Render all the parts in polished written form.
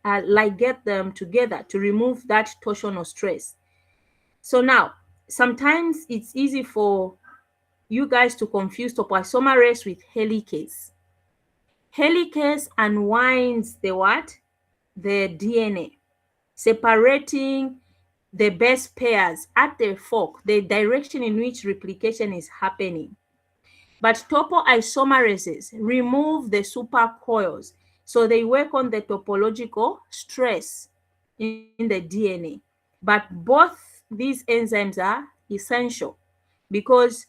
ligate them together to remove that torsional stress. So now, sometimes it's easy for you guys to confuse topoisomerase with helicase. Helicase unwinds the what? The DNA, separating the base pairs at the fork, the direction in which replication is happening. But topoisomerases remove the supercoils, so they work on the topological stress in the DNA. But both these enzymes are essential because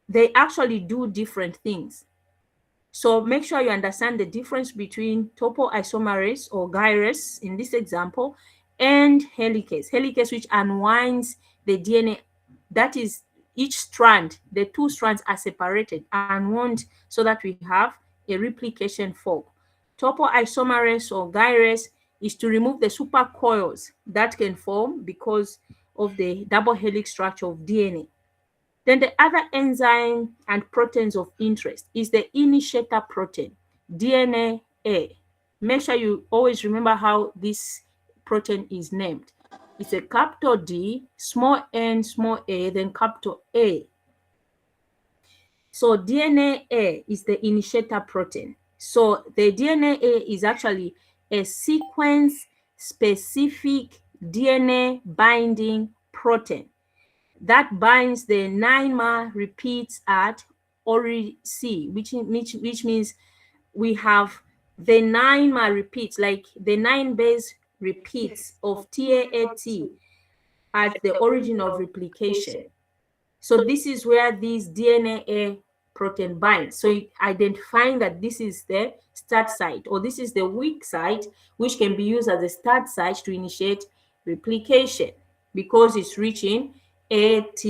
they actually do different things. So make sure you understand the difference between topoisomerase or gyrase in this example and helicase. Helicase, which unwinds the DNA, that is, each strand, the two strands are separated and wound so that we have a replication fork. Topoisomerase or gyrase is to remove the supercoils that can form because of the double helix structure of DNA. Then the other enzyme and proteins of interest is the initiator protein, DNA-A. Make sure you always remember how this protein is named. It's a capital D, small n, small a, then capital A. So DNA-A is the initiator protein. So the DNA-A is actually a sequence-specific DNA binding protein that binds the 9-mer repeats at ORI-C, which means we have the 9-mer repeats, like the 9 base repeats of TAAT at the origin of replication. So this is where this DNA-A protein binds. So identifying that this is the start site or this is the weak site, which can be used as a start site to initiate replication because it's reaching AT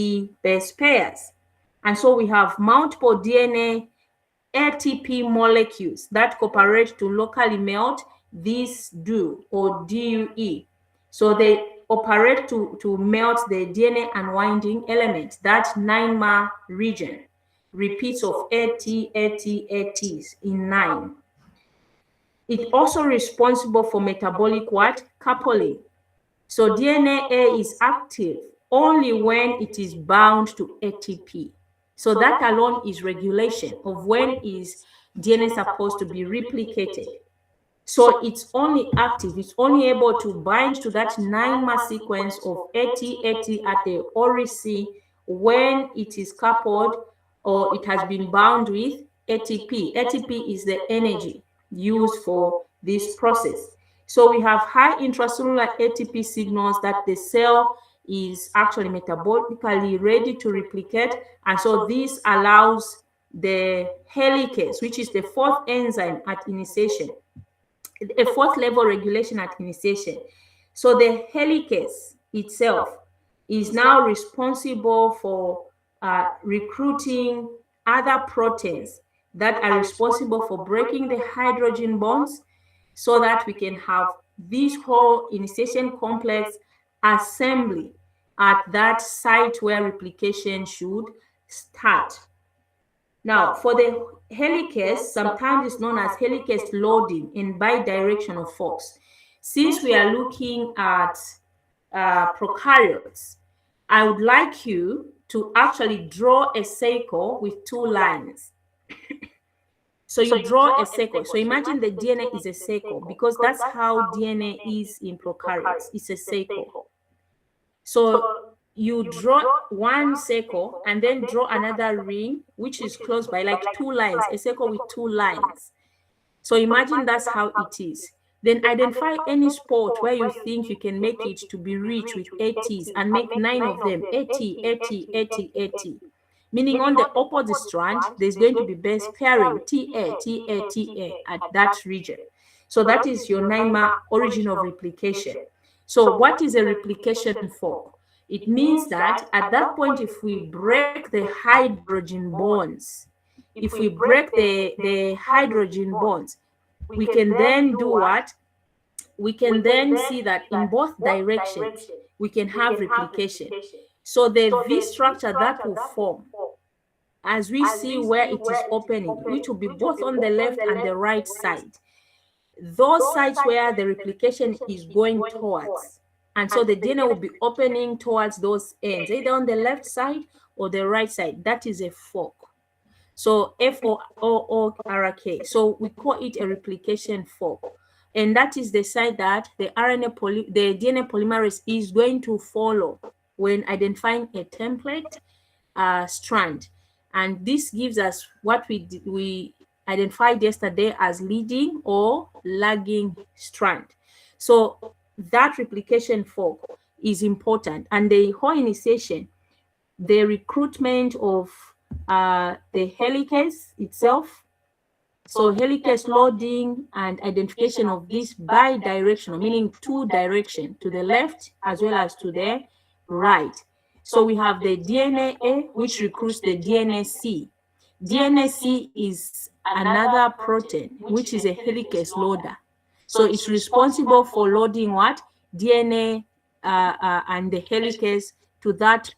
base pairs. And so we have multiple DNA ATP molecules that cooperate to locally melt this DUE or DUE. So they operate to melt the DNA unwinding element, that 9-mer region, repeats of ATs in 9. It's also responsible for metabolic what? Coupling. So DNA-A is active only when it is bound to ATP. So that alone is regulation of when is DNA supposed to be replicated. So it's only active, it's only able to bind to that 9-mer sequence of AT at the ORI-C when it is coupled or it has been bound with ATP. ATP is the energy used for this process. So we have high intracellular ATP signals that the cell is actually metabolically ready to replicate, and so this allows the helicase, which is the fourth enzyme at initiation, a fourth level regulation at initiation. So the helicase itself is now responsible for recruiting other proteins that are responsible for breaking the hydrogen bonds so that we can have this whole initiation complex assembly at that site where replication should start. Now, for the helicase, sometimes it's known as helicase loading in bidirectional forks. Since we are looking at prokaryotes, I would like you to actually draw a circle with 2 lines. So you draw a circle. So imagine the DNA is a circle because that's how DNA is in prokaryotes. It's a circle. So you draw one circle and then draw another ring, which is close by, like 2 lines, a circle with 2 lines. So imagine that's how it is. Then identify any spot where you think you can make it to be rich with ATs and make 9 of them, AT. Meaning on the opposite strand, there's going to be base pairing, TA at that region. So that is your 9-mer origin of replication. So what is a replication fork? It means that at that point, if we break the hydrogen bonds, if we break the hydrogen bonds, we can then do what? We can then see that in both directions, we can have replication. So the V structure that will form, as we see where it is opening, which will be both on the left and the right side, those sites where the replication is going towards. And so the DNA will be opening towards those ends, either on the left side or the right side. That is a fork. So F-O-R-K. So we call it a replication fork. And that is the site that the DNA polymerase is going to follow when identifying a template strand. And this gives us what we identified yesterday as leading or lagging strand. So that replication fork is important. And the whole initiation, the recruitment of the helicase itself, so helicase loading and identification of this bidirectional, meaning two direction, to the left as well as to the right. So we have the DNA A, which recruits the DNA C. DNA C is another protein, which is a helicase loader. So it's responsible for loading what? DNA and the helicase to that,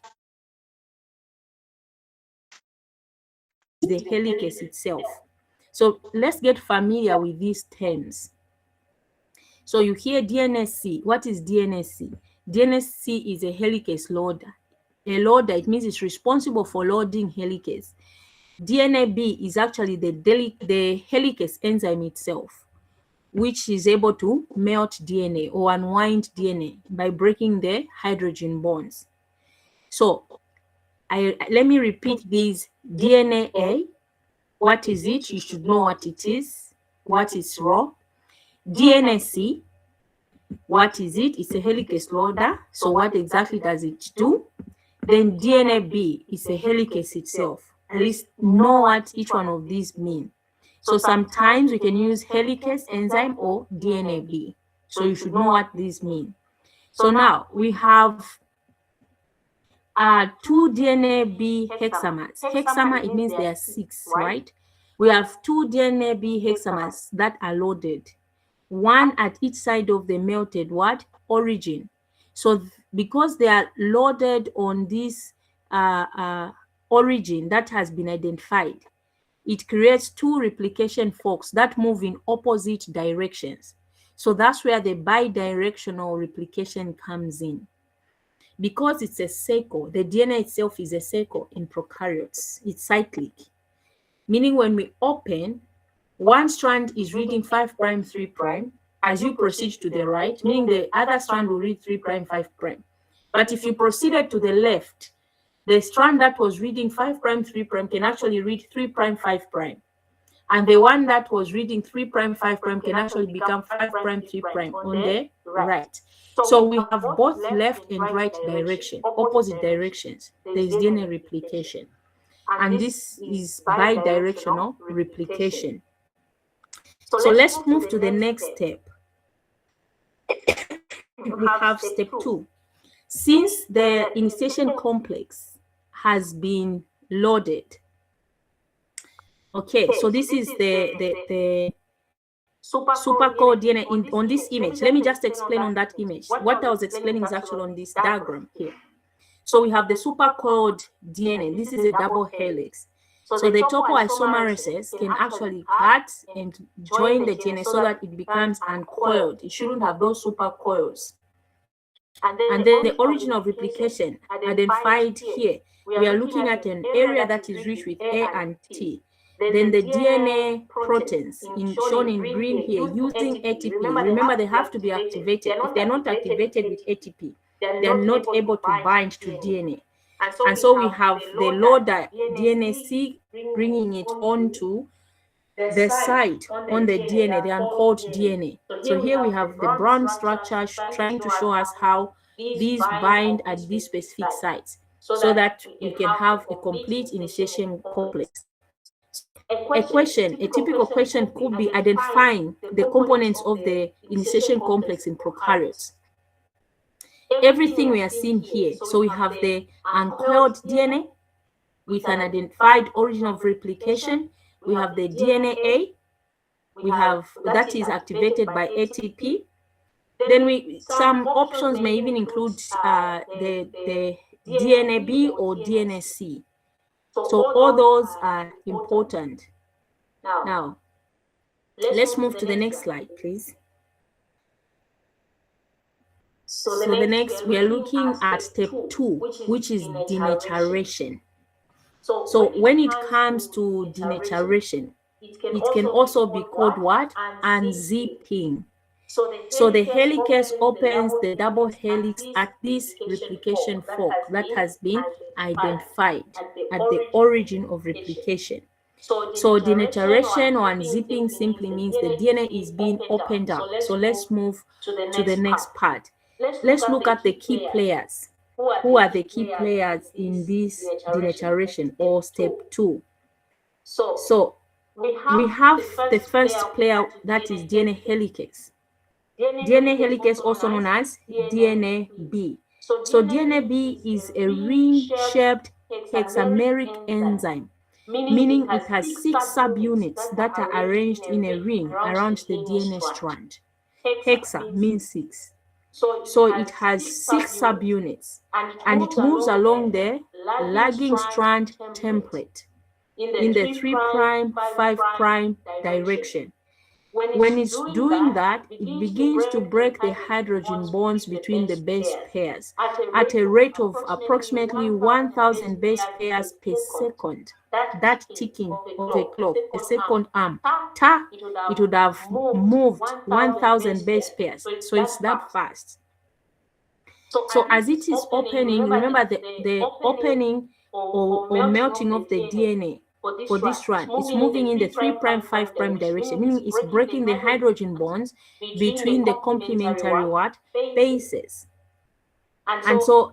the helicase itself. So let's get familiar with these terms. So you hear DNSC. What is DNSC? DNSC is a helicase loader. A loader, it means it's responsible for loading helicase. DNAB is actually the helicase enzyme itself, which is able to melt DNA or unwind DNA by breaking the hydrogen bonds. So let me repeat these. DNA A, what is it? You should know what it is, what is raw. DNA C, what is it? It's a helicase loader. So what exactly does it do? Then DNA B is a helicase itself. At least know what each one of these mean. So sometimes we can use helicase enzyme or DNA B. So you should know what these mean. So now we have two DNA B hexamers. Hexamer, it means there are 6, right? We have two DNA B hexamers that are loaded, one at each side of the melted what? Origin. So because they are loaded on this origin that has been identified, it creates two replication forks that move in opposite directions. So that's where the bidirectional replication comes in. Because it's a cycle, the DNA itself is a cycle in prokaryotes. It's cyclic, meaning when we open, one strand is reading 5 prime, 3 prime. As you proceed to the right, meaning the other strand will read 3 prime, 5 prime. But if you proceeded to the left, the strand that was reading 5 prime, 3 prime can actually read 3 prime, 5 prime. And the one that was reading 3 prime, 5 prime can actually become 5 prime, 3 prime on the right. So we have both left and right direction, opposite directions. There is DNA replication. And this is bidirectional replication. So let's move to the next step. We have step 2. Since the initiation complex has been loaded, okay, so this is the supercore DNA on this image. Let me just explain on that image. What I was explaining is actually on this diagram here. So we have the supercoiled DNA. This is a double helix. So the topoisomerases can actually cut and join the DNA so that it becomes uncoiled. It shouldn't have those supercoils. And then the origin of replication identified here. We are looking at an area that is rich with A and T. Then the DNA proteins shown in green here using ATP. Remember, they have to be activated. If they're not activated with ATP, they're not able to bind to DNA. And so we have the loader DNAC bringing it onto the site on the DNA, the uncoded DNA. So here we have the brown structure trying to show us how these bind at these specific sites so that we can have a complete initiation complex. A typical question could be identifying the components of the initiation complex in prokaryotes. Everything we are seeing here. So we have the uncoiled DNA with an identified origin of replication. We have the DNA A. We have that is activated by ATP. Then some options may even include the DNA B or DNA C. So all those are important. Now, Let's move to the next slide, please. So the next, we are looking at step 2, which is denaturation. So when it comes to denaturation, it can also be called what? Unzipping. So the helicase opens the double helix at this replication fork that has been identified at the origin of replication. So denaturation or unzipping simply means the DNA is being opened up. So let's move to the next part. Let's look at the key players. Who are the key players in this denaturation or step 2? So we have the first player, that is DNA helicase. DNA helicase, also known as DNA-B. So DNA-B is a ring-shaped hexameric enzyme, meaning it has 6 subunits that are arranged in a ring around the DNA strand. Hexa means 6. So it has 6 subunits, and it moves along the lagging strand template in the 3', 5' direction. When it's doing that, it begins to break the hydrogen bonds between the base pairs at a rate of approximately 1,000 base pairs per second. That ticking of a clock, a second arm, ta, it would have moved 1,000 base pairs. So it's that fast. So as it is opening, remember the opening or melting of the DNA for this strand, it's moving in the 3', 5' direction, meaning it's breaking the hydrogen bonds between the complementary what? Bases. And so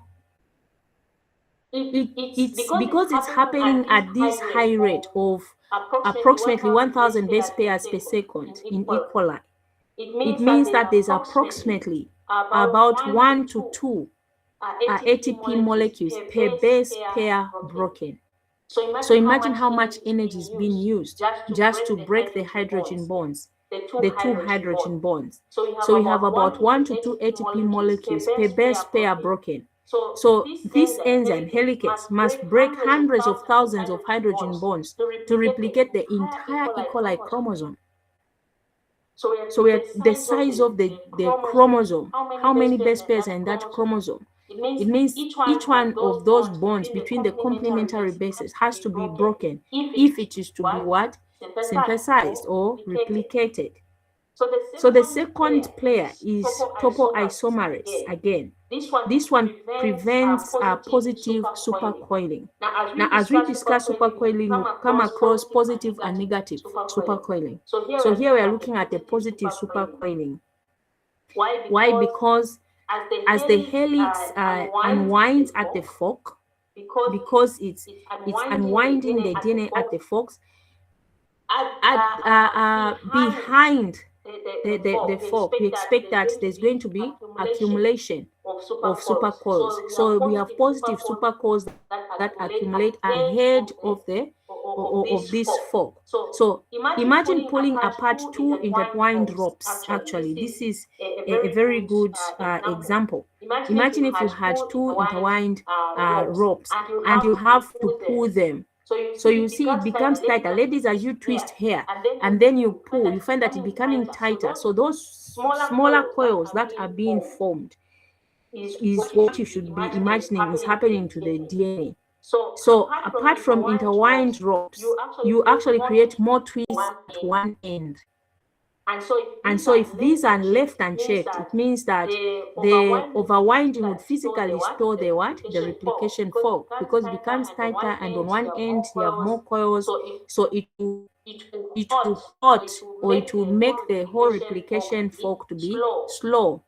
it's because it's happening at this high rate of approximately 1,000 base pairs per second in E. coli. It means that there's approximately about 1 to 2 ATP molecules per base pair broken. So imagine how much energy is being used just to break the hydrogen bonds, the 2 hydrogen bonds. So we have about 1 to 2 ATP molecules per base pair broken. So this enzyme, helicase, must break hundreds of thousands of hydrogen bonds to replicate the entire E. coli chromosome. So we are the size of the chromosome. How many base pairs are in that chromosome? It means each one of those bonds between the complementary bases has to be broken if it is to be what? Synthesized or replicated. So the second player is topoisomerase again. This one prevents positive supercoiling. Now, as we discuss supercoiling, we come across positive and negative supercoiling. So here we are looking at the positive supercoiling. Why? Because as the helix unwinds at the fork, because it's unwinding the DNA at the forks, behind the fork, we expect that there's going to be accumulation of supercoils. So we have positive supercoils that accumulate ahead of this fork. So imagine pulling apart 2 intertwined ropes. Actually, this is a very good example. Imagine if you had 2 intertwined ropes and you have to pull them. So you see it becomes tighter. Ladies, as you twist hair and then you pull, you find that it's becoming tighter. So those smaller coils that are being formed is what you should be imagining is happening to the DNA. So apart from intertwined ropes, you actually create more twists at one end. And so if these are left unchecked, it means that the overwinding would physically store the what? The replication fork, because it becomes tighter and on one end you have more coils, so it will hurt, or it will make the whole replication fork to be slow.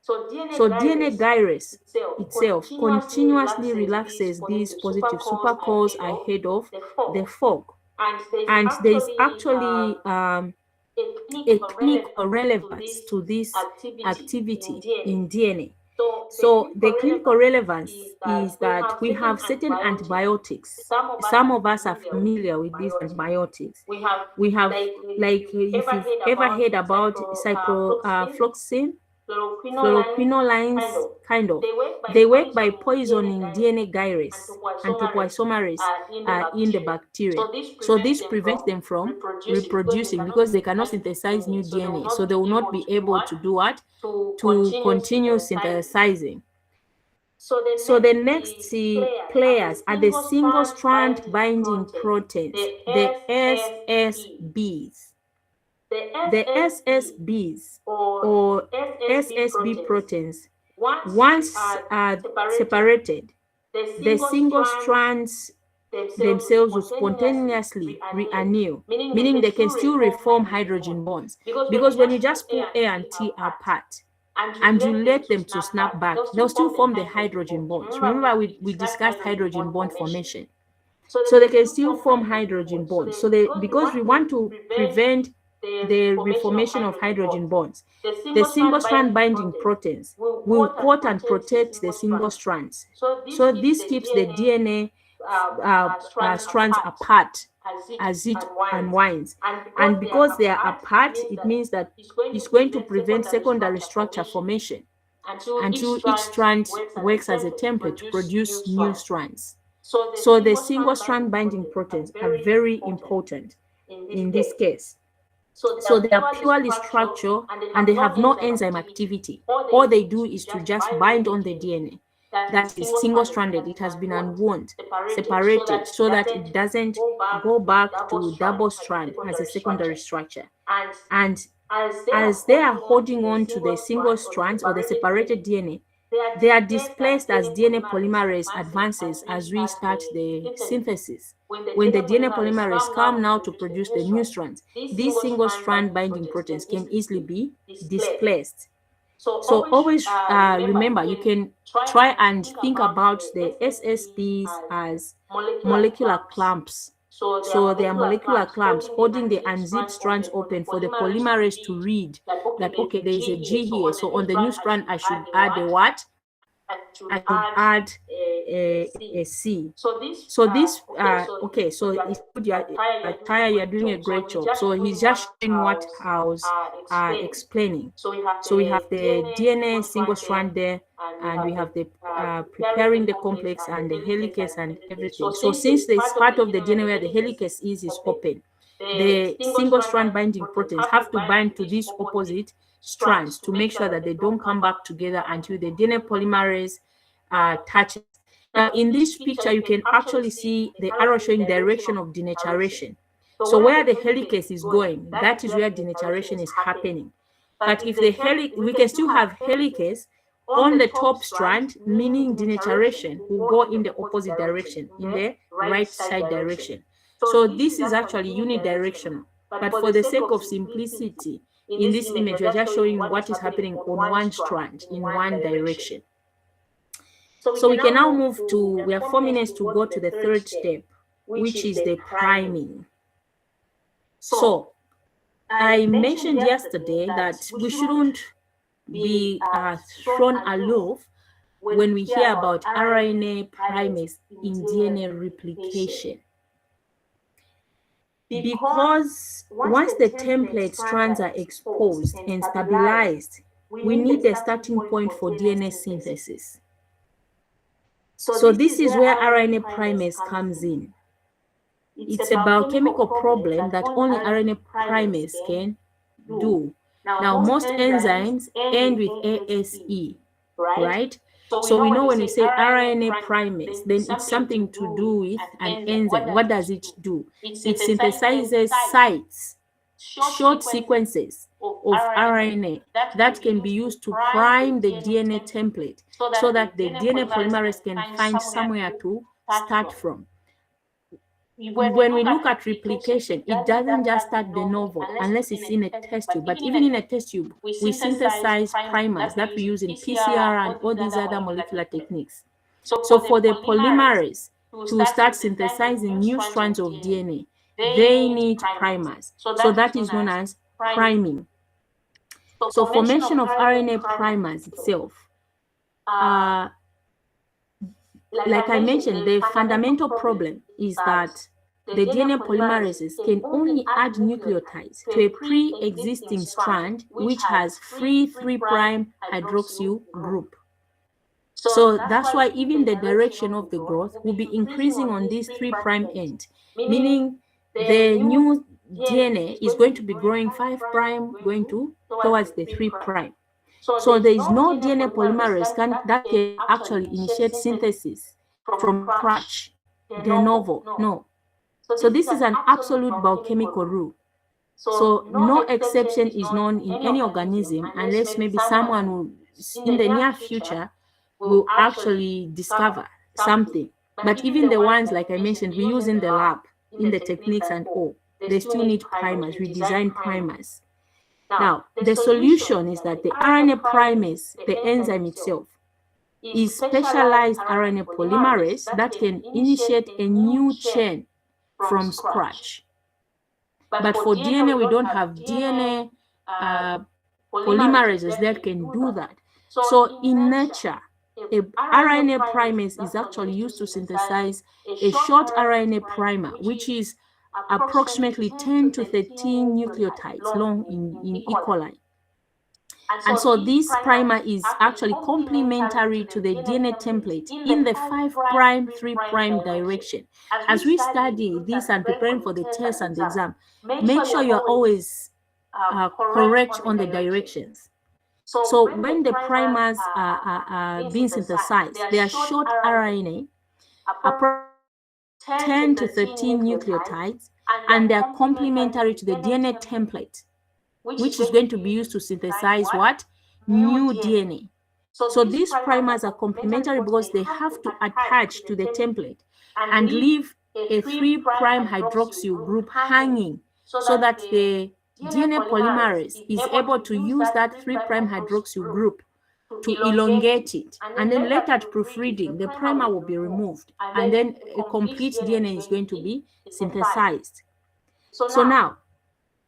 So DNA gyrase itself continuously relaxes these positive supercoils ahead of the fork. And there is actually a clinical relevance to this activity in DNA. So the clinical relevance is that we have certain antibiotics. Some of us are familiar with these antibiotics. We have, like, if you've ever heard about ciprofloxacin, fluoroquinolines, kind of. They work by poisoning DNA gyrase and topoisomerase in the bacteria. So this prevents them from reproducing because they cannot synthesize new DNA. So they will not be able to do what? To continue synthesizing. So the next players are the single-strand binding proteins, the SSBs. The SSBs or SSB proteins, once separated, the single strands themselves will spontaneously renew, meaning they can still reform hydrogen bonds. Because when you just pull A and T apart and you let them to snap back, they'll still form the hydrogen bonds. Remember, we discussed hydrogen bond formation. So they can still form hydrogen bonds. So because we want to prevent the reformation of hydrogen bonds, the single strand binding proteins will coat and protect the single strands. So this keeps the DNA strands apart as it unwinds. And because they are apart, it means that it's going to prevent secondary structure formation until each strand works as a template to produce new strands. So the single strand binding proteins are very important in this case. So they are purely structural and they have no enzyme activity. All they do is to just bind on the DNA that is single-stranded. It has been unwound, separated, so that it doesn't go back to double strand as a secondary structure. And as they are holding on to the single strands or the separated DNA, they are displaced as DNA polymerase advances as we start the synthesis. When the DNA polymerase come now to produce the new strands, these single strand binding proteins can easily be displaced. So always remember, you can try and think about the SSBs as molecular clamps. So they are molecular clamps holding the unzipped strands open for the polymerase to read that, okay, there is a G here. So on the new strand, I should add a what? I should add a C. So this, okay, so it's good, Taya, you're doing a great job. So he's just showing what I was explaining. So we have the DNA single strand there, and we have the preparing the complex and the helicase and everything. So since this part of the DNA where the helicase is open, the single strand binding proteins have to bind to these opposite strands to make sure that they don't come back together until the DNA polymerase touches. Now, in this picture, you can actually see the arrow showing direction of denaturation. So where the helicase is going, that is where denaturation is happening. But if the we can still have helicase on the top strand, meaning denaturation will go in the opposite direction, in the right side direction. So this is actually unidirectional. But for the sake of simplicity, in this image, we are just showing what is happening on one strand in one direction. So we can now move to, we have 4 minutes to go to the third step, which is the priming. So I mentioned yesterday that we shouldn't be thrown aloof when we hear about RNA primase in DNA replication. Because once the template strands are exposed and stabilized, we need a starting point for DNA synthesis. So this is where RNA primase comes in. It's a biochemical problem that only RNA primase can do. Now, most enzymes end with ASE, right? So we know when we say RNA primase, then it's something to do with an enzyme. What does it do? It synthesizes sites, short sequences of RNA that can be used to prime the DNA template so that the DNA polymerase can find somewhere to start from. When we look at replication, it doesn't just start de novo unless it's in a test tube. But even in a test tube, we synthesize primers that we use in PCR and all these other molecular techniques. So for the polymerase to start synthesizing new strands of DNA, they need primers. So that is known as priming. So formation of RNA primers itself, like I mentioned, the fundamental problem is that the DNA polymerases can only add nucleotides to a pre-existing strand which has free 3' hydroxyl group. So that's why even the direction of the growth will be increasing on this 3' end, meaning the new DNA is going to be growing 5' going towards the 3'. So there is no DNA polymerase that can actually initiate synthesis from scratch, de novo, no. So this is an absolute biochemical rule. So no exception is known in any organism unless maybe someone will, in the near future, will actually discover something. But even the ones, like I mentioned, we use in the lab, in the techniques and all, they still need primers. We design primers. Now, the solution is that the RNA primase, the enzyme itself, is specialized RNA polymerase that can initiate a new chain from scratch. But for DNA, we don't have DNA polymerases that can do that. So in nature, a RNA primase is actually used to synthesize a short RNA primer, which is approximately 10 to 13 nucleotides long in E. coli. And so this primer is actually complementary to the DNA template in the 5', 3' direction. As we study this and preparing for the test and the exam, make sure you're always correct on the directions. So when the primers are being synthesized, they are short RNA, approximately 10 to 13 nucleotides, and they are complementary to the DNA template, which is going to be used to synthesize what? New DNA. So these primers are complementary because they have to attach to the template and leave a 3' hydroxyl group hanging so that the DNA polymerase is able to use that 3' hydroxyl group to elongate it. And then later at proofreading, the primer will be removed and then a complete DNA is going to be synthesized. So now,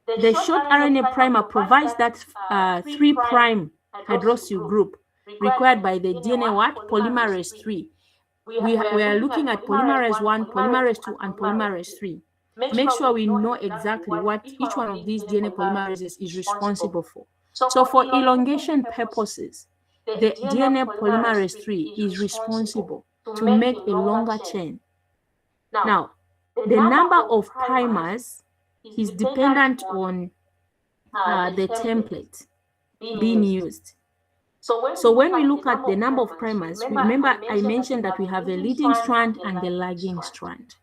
the short RNA primer provides that 3' hydroxyl group required by the DNA what? Polymerase 3. We are looking at polymerase 1, polymerase 2, and polymerase 3. Make sure we know exactly what each one of these DNA polymerases is responsible for. So for elongation purposes, the DNA polymerase 3 is responsible to make a longer chain. Now, the number of primers is dependent on the template being used. So when we look at the number of primers, remember I mentioned that we have a leading strand and the lagging strand.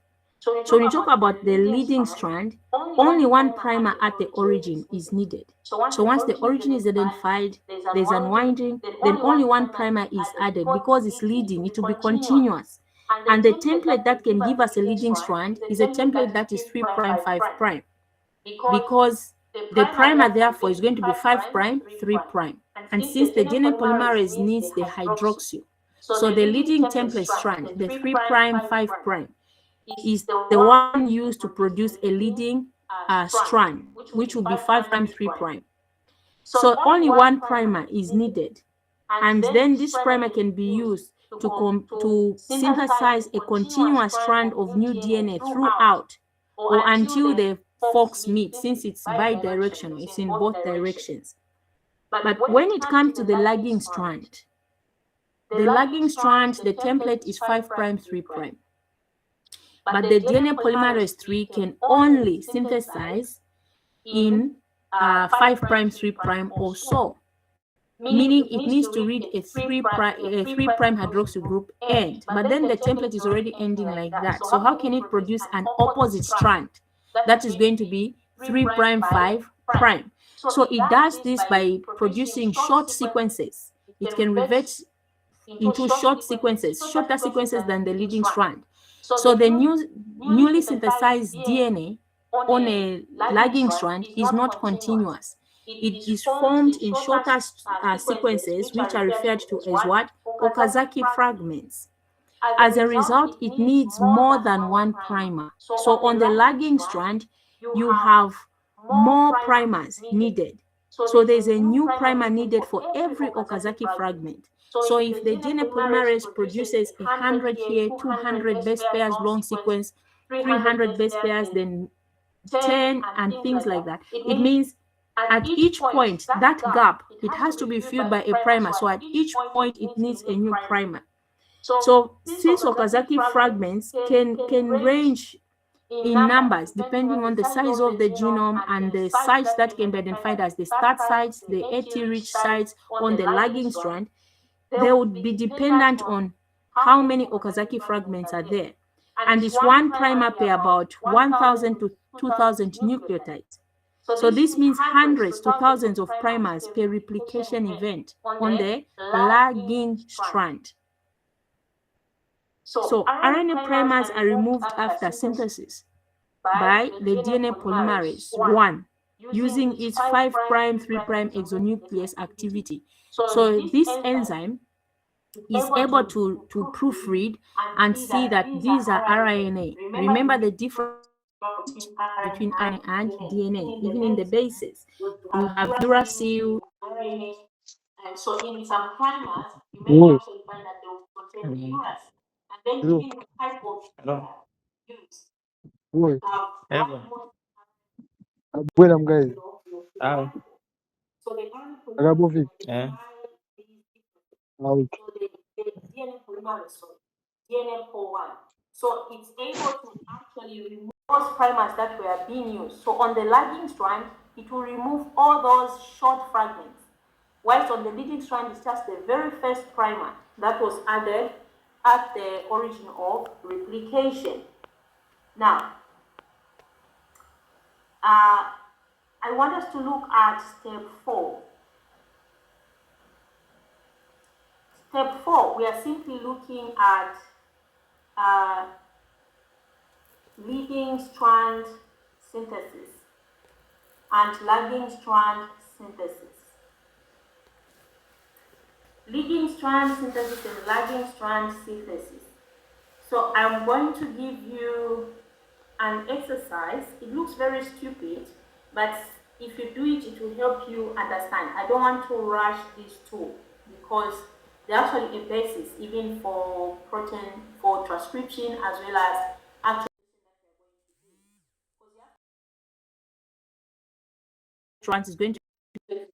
So when you talk about the leading strand, only one primer at the origin is needed. So once the origin is identified, there's unwinding, then only one primer is added because it's leading, it will be continuous. And the template that can give us a leading strand is a template that is 3', 5', because the primer therefore is going to be 5', 3'. And since the DNA polymerase needs the hydroxyl, so the leading template strand, the 3', 5', is the one used to produce a leading strand, which will be 5', 3'. So only one primer is needed. And then this primer can be used to synthesize a continuous strand of new DNA throughout or until the forks meet, since it's bidirectional, it's in both directions. But when it comes to the lagging strand, the template is 5', 3'. But the DNA polymerase 3 can only synthesize in 5', 3' or so, meaning it needs to read a 3' hydroxyl group end, but then the template is already ending like that. So how can it produce an opposite strand that is going to be 3', 5'? So it does this by producing short sequences. It can revert into short sequences, shorter sequences than the leading strand. So the newly synthesized DNA on a lagging strand is not continuous. It is formed in shorter sequences, which are referred to as what? Okazaki fragments. As a result, it needs more than one primer. So on the lagging strand, you have more primers needed. So there's a new primer needed for every Okazaki fragment. So if the DNA polymerase produces 100 here, 200 base pairs long sequence, 300 base pairs, then 10, and things like that. It means at each point, that gap, it has to be filled by a primer. So at each point, it needs a new primer. So since Okazaki fragments can range in numbers depending on the size of the genome and the sites that can be identified as the start sites, the AT-rich sites on the lagging strand, they would be dependent on how many Okazaki fragments are there. And it's one primer per about 1,000 to 2,000 nucleotides. So this means hundreds to thousands of primers per replication event on the lagging strand. So RNA primers are removed after synthesis by the DNA polymerase 1 using its 5' 3' exonuclease activity. So this enzyme is able to proofread and see that these are RNA. Remember the difference between RNA and DNA, even in the bases. You have uracil, RNA, and so in some primers, you may actually find that they will contain uracil. And then even the type of use. Boy. Bwela mgazi. So the Agabofi. Out. so the DNA polymerase, DNA PO1. So it's able to actually remove those primers that were being used. So on the lagging strand, it will remove all those short fragments. Whilst on the leading strand, it's just the very first primer that was added at the origin of replication. Now, I want us to look at step 4. Step 4, we are simply looking at leading strand synthesis and lagging strand synthesis. Leading strand synthesis and lagging strand synthesis. So I'm going to give you an exercise. It looks very stupid, but if you do it, it will help you understand. I don't want to rush these two because they're actually a basis even for protein, for transcription, as well as actual strands is going to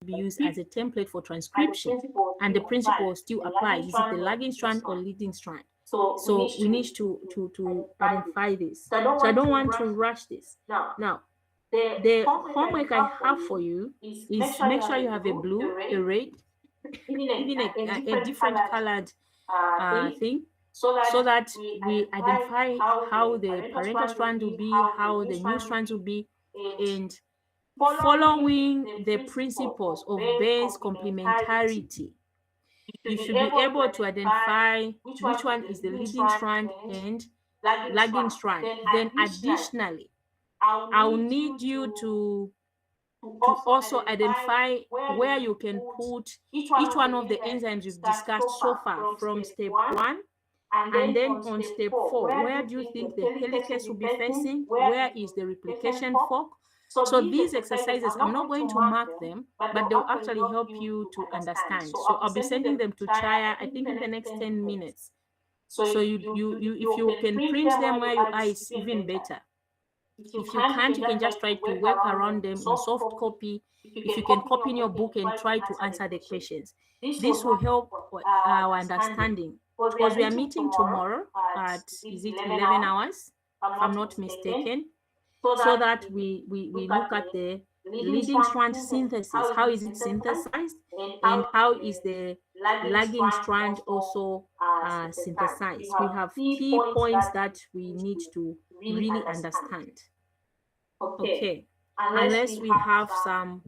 be used as a template for transcription, and the principle still applies. Is it the lagging strand or leading strand? So we need to identify this. So I don't want to rush this. Now, the homework I have for you is make sure you have a blue, a red, even a different colored thing, so that we identify how the parental strand will be, how the new strands will be, and following the principles of base complementarity, you should be able to identify which one is the leading strand and lagging strand. Then additionally, I'll need you to also identify where you can put each one of the enzymes you've discussed so far from step 1, and then on step 4, where do you think the helicase will be facing? Where is the replication fork? So these exercises, I'm not going to mark them, but they'll actually help you to understand. So I'll be sending them to Chaya, I think in the next 10 minutes. So you if you can print them where you are, it's even better. If you can't, you can just try to work around them in soft copy. If you can copy in your book and try to answer the questions. This will help our understanding, because we are meeting tomorrow at, is it 11 hours, if I'm not mistaken, so that we look at the leading strand synthesis. How is it synthesized, and how is the lagging strand also synthesized? We have key points that we need to really understand. Okay, unless we have some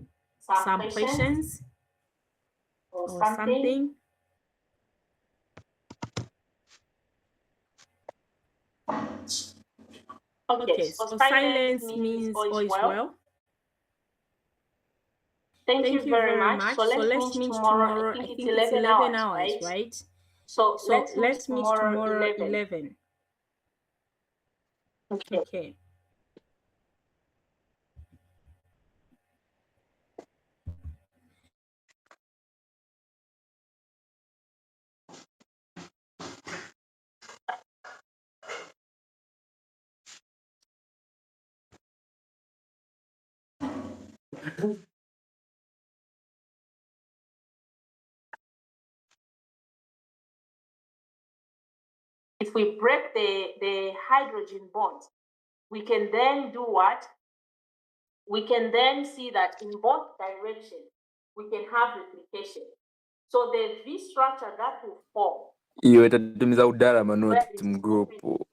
questions or something. Okay, so silence means all is well. Thank you very much. So let's meet tomorrow. I think it's 11 hours, right? So let's meet tomorrow 11. Okay. If we break the hydrogen bond, we can then do what? We can then see that in both directions, we can have replication. So the V structure that will form Iyo itatumiza udara manoti mgrupu.